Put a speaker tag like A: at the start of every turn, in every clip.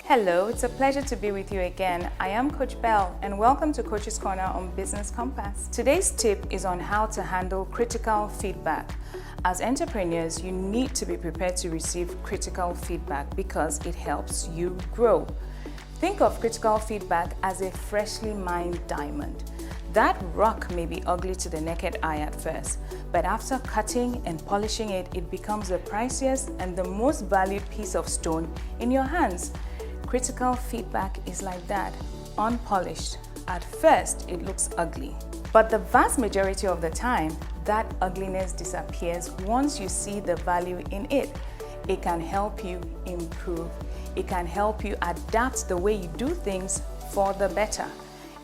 A: Hello, it's a pleasure to be with you again. I am Coach Bell and welcome to Coach's Corner on Business Compass. Today's tip is on how to handle critical feedback. As entrepreneurs, you need to be prepared to receive critical feedback because it helps you grow. Think of critical feedback as a freshly mined diamond. That rock may be ugly to the naked eye at first, but after cutting and polishing it, it becomes the priciest and the most valued piece of stone in your hands. Critical feedback is like that, unpolished. At first, it looks ugly. But the vast majority of the time, that ugliness disappears once you see the value in it. It can help you improve. It can help you adapt the way you do things for the better.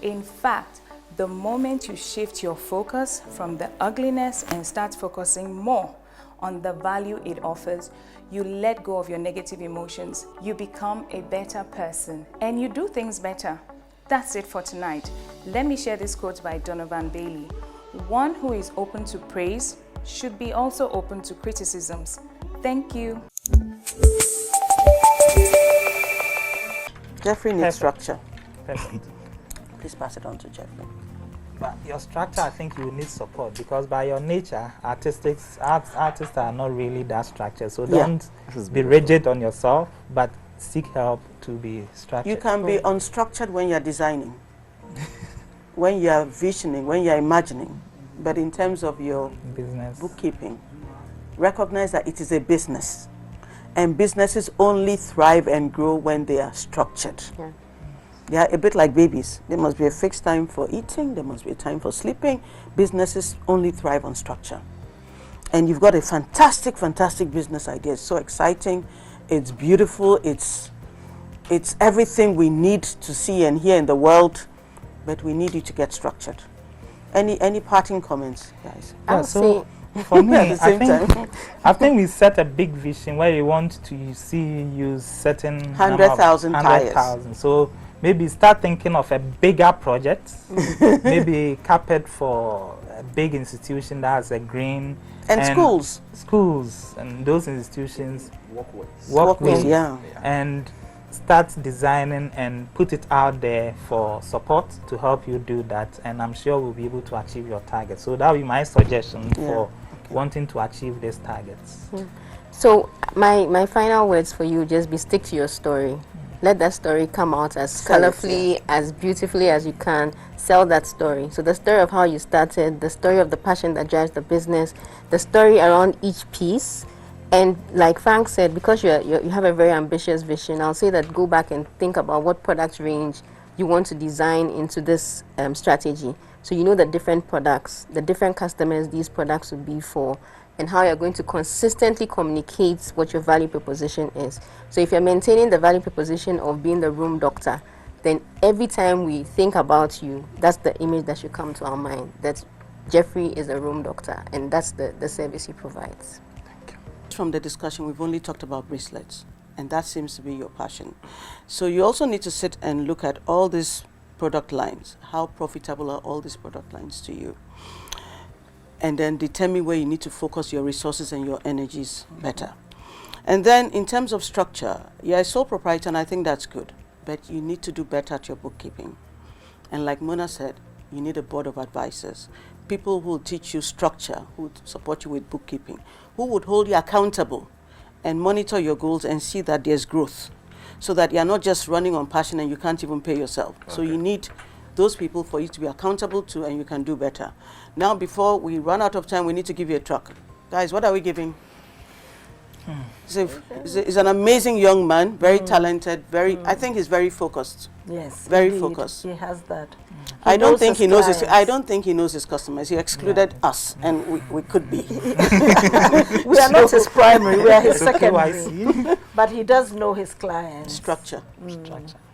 A: In fact, the moment you shift your focus from the ugliness and start focusing more on the value it offers, you let go of your negative emotions, you become a better person, and you do things better. That's it for tonight. Let me share this quote by Donovan Bailey. One who is open to praise should be also open to criticisms. Thank you.
B: Jeffrey needs structure.
C: Perfect.
B: Please pass it on to Jeffrey.
C: But your structure, I think you need support because by your nature, artists are not really that structured. So don't be rigid on yourself, but seek help to be structured.
B: You can be unstructured when you're designing, when you're visioning, when you're imagining. But in terms of your
C: business
B: bookkeeping, recognize that it is a business. And businesses only thrive and grow when they are structured.
D: Yeah.
B: They are a bit like babies. There must be a fixed time for eating. There must be a time for sleeping. Businesses only thrive on structure. And you've got a fantastic, fantastic business idea. It's so exciting. It's beautiful. It's everything we need to see and hear in the world. But we need you to get structured. Any parting comments, guys?
C: Yeah, so for me, I think we set a big vision where we want to see use certain
B: 100,000 tires.
C: 100,000. So maybe start thinking of a bigger project, maybe carpet for a big institution that has a green.
B: And schools.
C: Schools and those institutions.
B: Walkways, yeah.
C: And start designing and put it out there for support to help you do that. And I'm sure we'll be able to achieve your target. So that would be my suggestion for wanting to achieve these targets.
D: Yeah. So my final words for you just be stick to your story. Let that story come out as colorfully, as beautifully as you can. Sell that story. So the story of how you started, the story of the passion that drives the business, the story around each piece. And like Frank said, because you have a very ambitious vision, I'll say that go back and think about what product range you want to design into this strategy. So you know the different products, the different customers these products will be for, and how you're going to consistently communicate what your value proposition is. So if you're maintaining the value proposition of being the room doctor, then every time we think about you, that's the image that should come to our mind, that Jeffrey is a room doctor, and that's the service he provides.
B: From the discussion, we've only talked about bracelets, and that seems to be your passion. So you also need to sit and look at all these product lines. How profitable are all these product lines to you? And then determine where you need to focus your resources and your energies better. And then in terms of structure, you're a sole proprietor, and I think that's good, but you need to do better at your bookkeeping. And like Mona said, you need a board of advisors, people who will teach you structure, who would support you with bookkeeping, who would hold you accountable and monitor your goals and see that there's growth, so that you're not just running on passion and you can't even pay yourself. Okay. So you need those people for you to be accountable to, and you can do better. Now, before we run out of time, we need to give you a truck. Guys, what are we giving? He's an amazing young man, very talented, I think he's very focused.
E: Yes,
B: very
E: indeed.
B: focused.
E: He has that.
B: I don't think he knows his. I don't think he knows his customers. He excluded us, and we could be.
E: We are not his primary. We are his secondary. But he does know his clients.
B: Structure.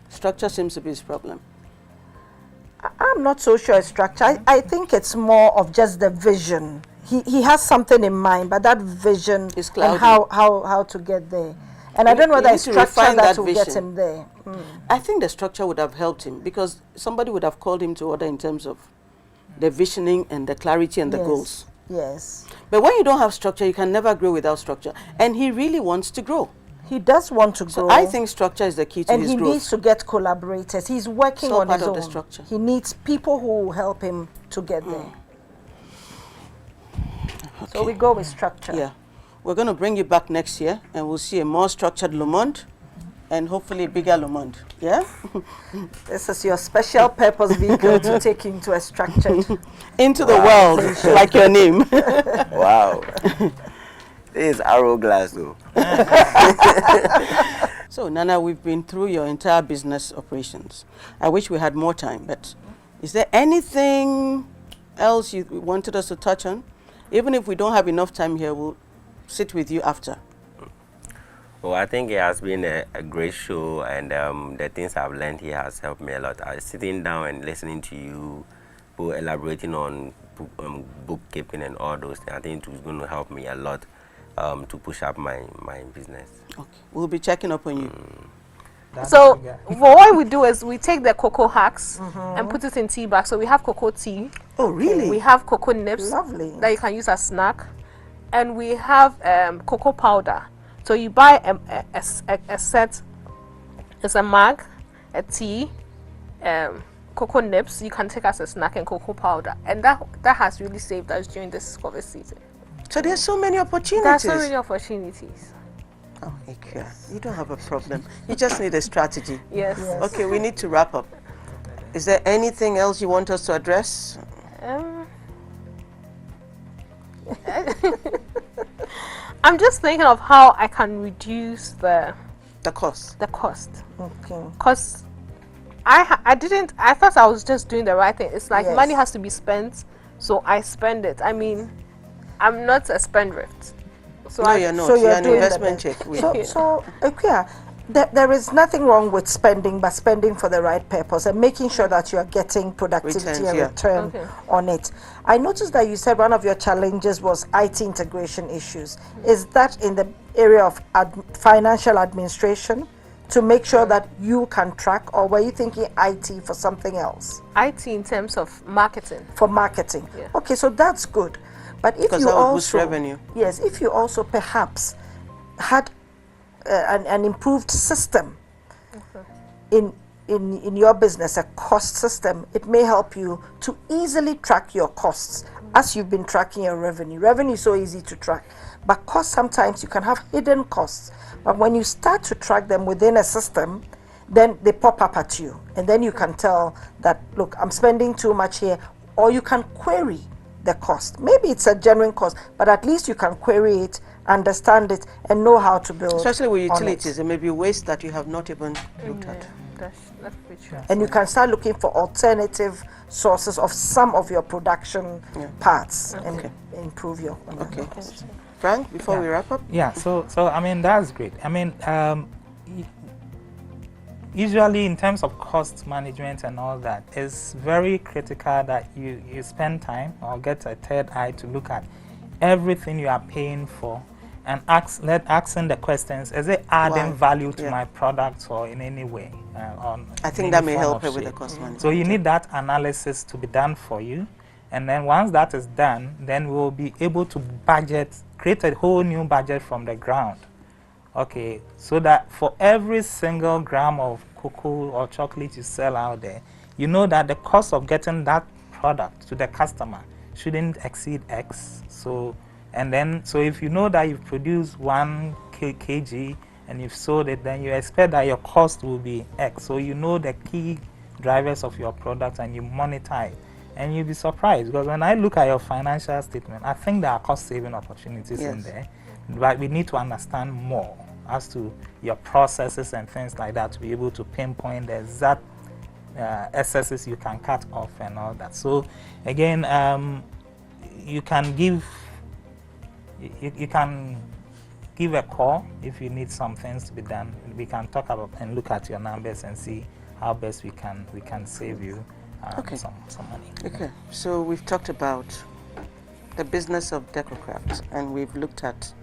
B: Structure seems to be his problem.
E: I'm not so sure it's structure. I think it's more of just the vision. He has something in mind, but that vision and how to get there. And I don't know whether it's structure that will get him there.
B: I think the structure would have helped him, because somebody would have called him to order in terms of the visioning and the clarity and the goals.
E: Yes.
B: But when you don't have structure, you can never grow without structure. And he really wants to grow.
E: He does want to grow.
B: I think structure is the key to his growth.
E: And he needs to get collaborators. He's working on his own.
B: The structure.
E: He needs people who will help him to get there. Okay. So we go with structure.
B: Yeah. We're going to bring you back next year, and we'll see a more structured Lamond, and hopefully a bigger Lamond. Yeah?
E: This is your special purpose vehicle to take you into a structured...
B: into the world, like your name.
F: Wow. This is arrow glass, though.
B: So, Nana, we've been through your entire business operations. I wish we had more time, but is there anything else you wanted us to touch on? Even if we don't have enough time here, we'll sit with you after.
F: Well, I think it has been a great show, and the things I've learned here has helped me a lot. Sitting down and listening to you, elaborating on bookkeeping and all those things, I think it was going to help me a lot to push up my business.
B: Okay, we'll be checking up on you.
G: So what we do is we take the cocoa hacks and put it in tea bags. So we have cocoa tea.
B: Oh, really?
G: We have cocoa nips.
E: Lovely.
G: That you can use as snack. And we have cocoa powder. So you buy a set. It's a mug, a tea, cocoa nips. You can take as a snack, and cocoa powder. And that has really saved us during this COVID season.
B: So there's so many opportunities.
G: There are so many opportunities.
B: Oh, okay. You don't have a problem. You just need a strategy.
G: Yes.
B: Okay, we need to wrap up. Is there anything else you want us to address?
G: I'm just thinking of how I can reduce the
B: cost.
E: Okay.
G: Because I thought I was just doing the right thing. It's like money has to be spent, so I spend it. I mean, I'm not a spendthrift. So
B: no, you're not.
E: So
B: you're
E: you're
B: an
E: doing
B: investment check.
E: So Akuya, there is nothing wrong with spending, but spending for the right purpose and making sure that you are getting productivity and return on it. I noticed that you said one of your challenges was IT integration issues. Is that in the area of financial administration to make sure that you can track, or were you thinking IT for something else?
G: IT in terms of marketing.
E: For marketing. Yeah. Okay, so that's good. But if
B: because
E: you
B: that would
E: also
B: boost revenue.
E: Yes, if you also perhaps had an improved system in your business, a cost system, it may help you to easily track your costs as you've been tracking your revenue. Revenue is so easy to track, but costs, sometimes you can have hidden costs. But when you start to track them within a system, then they pop up at you, and then you can tell that, look, I'm spending too much here, or you can query the cost. Maybe it's a genuine cost, but at least you can query it, understand it, and know how to build.
B: Especially with utilities, there may be waste that you have not even looked at.
G: That's true.
E: And you can start looking for alternative sources of some of your production parts and improve your.
B: Okay. Frank, before we wrap up.
C: Yeah. So I mean, that's great. I mean, usually in terms of cost management and all that, it's very critical that you spend time or get a third eye to look at everything you are paying for and asking the questions, is it adding value to my products or in any way?
B: I think that may help with the cost management.
C: So you need that analysis to be done for you. And then once that is done, then we'll be able to create a whole new budget from the ground. Okay, so that for every single gram of cocoa or chocolate you sell out there, you know that the cost of getting that product to the customer shouldn't exceed X. So if you know that you've produced 1 kg and you've sold it, then you expect that your cost will be X. So you know the key drivers of your product and you monitor it. And you'll be surprised, because when I look at your financial statement, I think there are cost-saving opportunities in there. But we need to understand more as to your processes and things like that to be able to pinpoint the exact excesses you can cut off and all that. So again, you can give a call if you need some things to be done. We can talk about and look at your numbers and see how best we can save you some money.
B: Okay, so we've talked about the business of DecoCraft, and we've looked at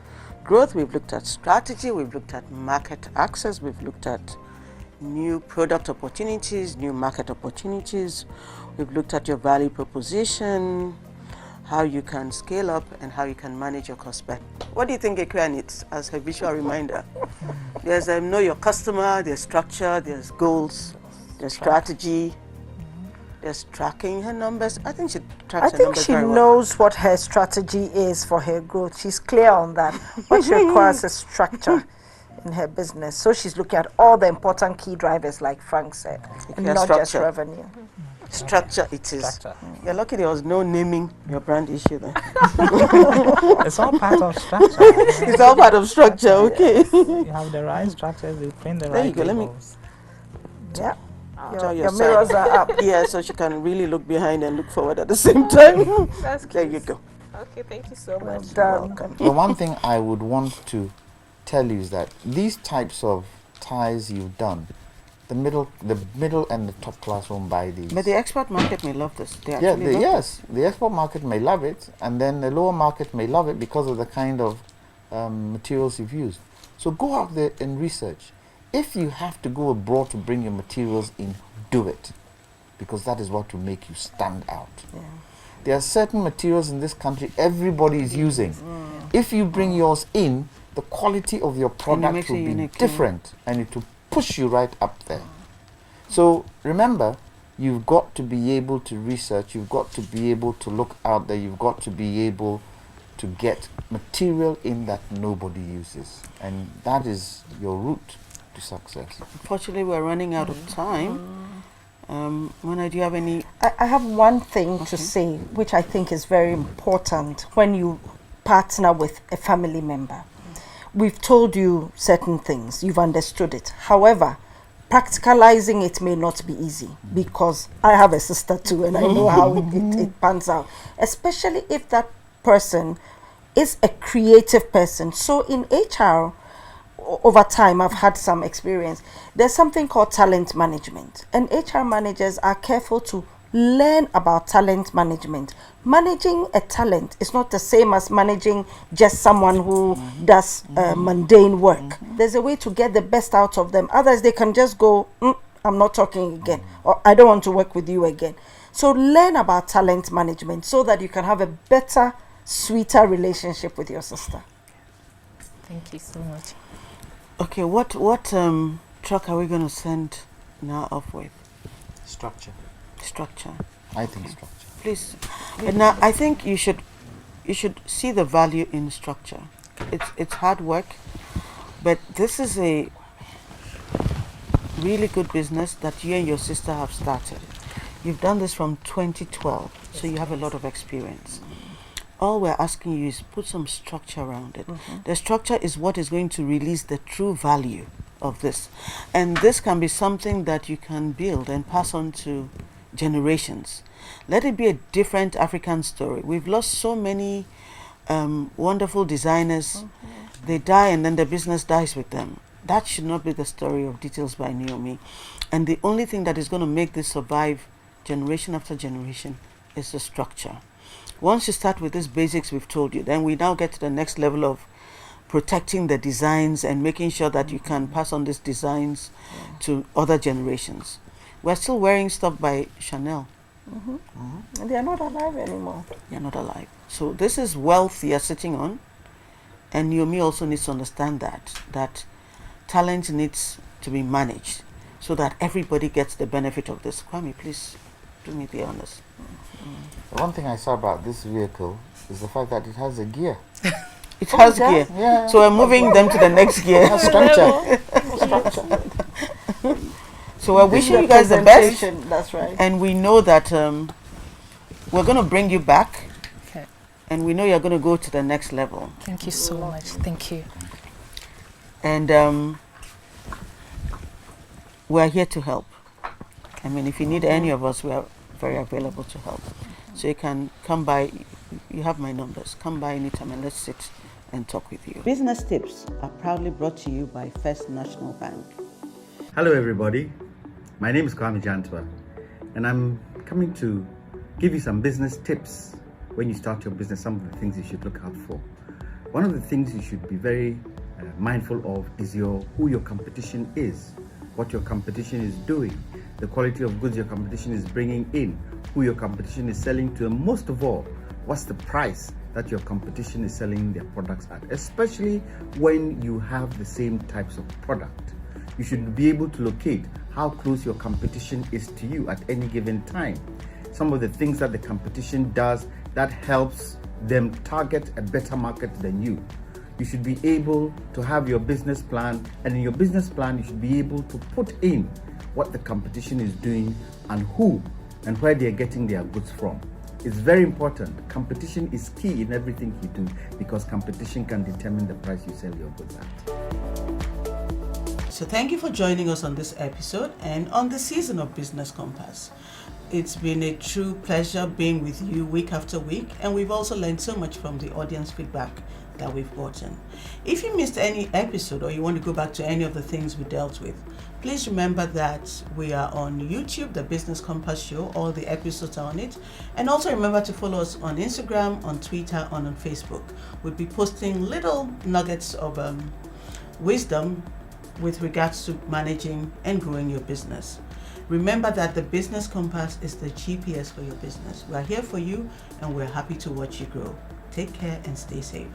B: growth, we've looked at strategy, we've looked at market access, we've looked at new product opportunities, new market opportunities, we've looked at your value proposition, how you can scale up and how you can manage your cost back. What do you think Equia needs as a visual reminder? There's know your customer, there's structure, there's goals, there's strategy, there's tracking her numbers. I think she tracks her numbers very well.
E: I think she knows what her strategy is for her growth. She's clear on that. What she requires is structure in her business. So she's looking at all the important key drivers, like Frank said, and not just revenue.
B: Structure it is.
C: Structure.
B: You're lucky there was no naming your brand issue there.
C: It's all part of structure.
B: It's all part of structure, okay.
C: You have the right structures, you print the
B: There you
C: right
B: go, let me-
C: labels.
E: Yeah.
B: Your
E: Your
B: side.
E: mirrors are up.
B: Yeah, so she can really look behind and look forward at the same time.
G: That's
B: There
G: cute.
B: you go.
G: Okay, thank you so
E: Well
G: much.
E: done.
H: The one thing I would want to tell you is that these types of ties you've done, the middle and the top class won't buy these.
B: But the export market may love this. They
H: Yeah,
B: actually love
H: yes, the export market may love it, and then the lower market may love it because of the kind of materials you've used. So go out there and research. If you have to go abroad to bring your materials in, do it, because that is what will make you stand out.
E: Yeah.
H: There are certain materials in this country everybody is using. If you bring yours in, the quality of your product
B: makes
H: will
B: it
H: be
B: unique,
H: different, and it will push you right up there. So remember, you've got to be able to research, you've got to be able to look out there, you've got to be able to get material in that nobody uses, and that is your route to success.
B: Unfortunately, we're running out of time. Mona, do you have any?
E: I have one thing to say, which I think is very important when you partner with a family member. We've told you certain things, you've understood it. However, practicalizing it may not be easy, because I have a sister too, and I know how it pans out, especially if that person is a creative person. So in HR, over time, I've had some experience. There's something called talent management, and HR managers are careful to learn about talent management. Managing a talent is not the same as managing just someone who does mundane work. There's a way to get the best out of them. Others, they can just go, I'm not talking again, or I don't want to work with you again. So learn about talent management so that you can have a better, sweeter relationship with your sister.
A: Thank you so much.
B: Okay, what truck are we going to send now off with?
H: Structure.
B: Structure.
H: I think structure.
B: Please. But now I think you should see the value in structure. It's hard work, but this is a really good business that you and your sister have started. You've done this from 2012, so you have a lot of experience. All we're asking you is put some structure around it. The structure is what is going to release the true value of this. And this can be something that you can build and pass on to generations. Let it be a different African story. We've lost so many wonderful designers. They die and then the business dies with them. That should not be the story of Details by Naomi. And the only thing that is going to make this survive generation after generation is the structure. Once you start with these basics we've told you, then we now get to the next level of protecting the designs and making sure that you can pass on these designs to other generations. We're still wearing stuff by Chanel.
E: And they are not alive anymore.
B: They're not alive. So this is wealth you're sitting on. And Naomi also needs to understand that talent needs to be managed so that everybody gets the benefit of this. Kwame, please do me the honors.
H: The one thing I saw about this vehicle is the fact that it has a gear.
B: It has gear.
H: Yeah.
B: So we're moving them to the next gear.
H: Structure.
B: So we're wishing you guys the best.
E: That's right.
B: And we know that we're going to bring you back.
A: Okay.
B: And we know you're going to go to the next level.
A: Thank you so much. Thank you.
B: And we're here to help. I mean, if you need any of us, we are very available to help. So you can come by. You have my numbers. Come by anytime and let's sit and talk with you. Business Tips are proudly brought to you by First National Bank.
I: Hello everybody, my name is Kwame Jantwa, and I'm coming to give you some business tips when you start your business, some of the things you should look out for. One of the things you should be very mindful of is who your competition is, what your competition is doing, the quality of goods your competition is bringing in, who your competition is selling to, and most of all, what's the price that your competition is selling their products at, especially when you have the same types of product. You should be able to locate how close your competition is to you at any given time. Some of the things that the competition does that helps them target a better market than you. You should be able to have your business plan, and in your business plan you should be able to put in what the competition is doing and who and where they're getting their goods from. It's very important. Competition is key in everything you do, because competition can determine the price you sell your goods at.
B: So thank you for joining us on this episode and on the season of Business Compass. It's been a true pleasure being with you week after week, and we've also learned so much from the audience feedback that we've gotten. If you missed any episode or you want to go back to any of the things we dealt with, please remember that we are on YouTube, the Business Compass Show. All the episodes are on it. And also remember to follow us on Instagram, on Twitter, and on Facebook. We'll be posting little nuggets of wisdom with regards to managing and growing your business. Remember that the Business Compass is the GPS for your business. We are here for you, and we're happy to watch you grow. Take care and stay safe.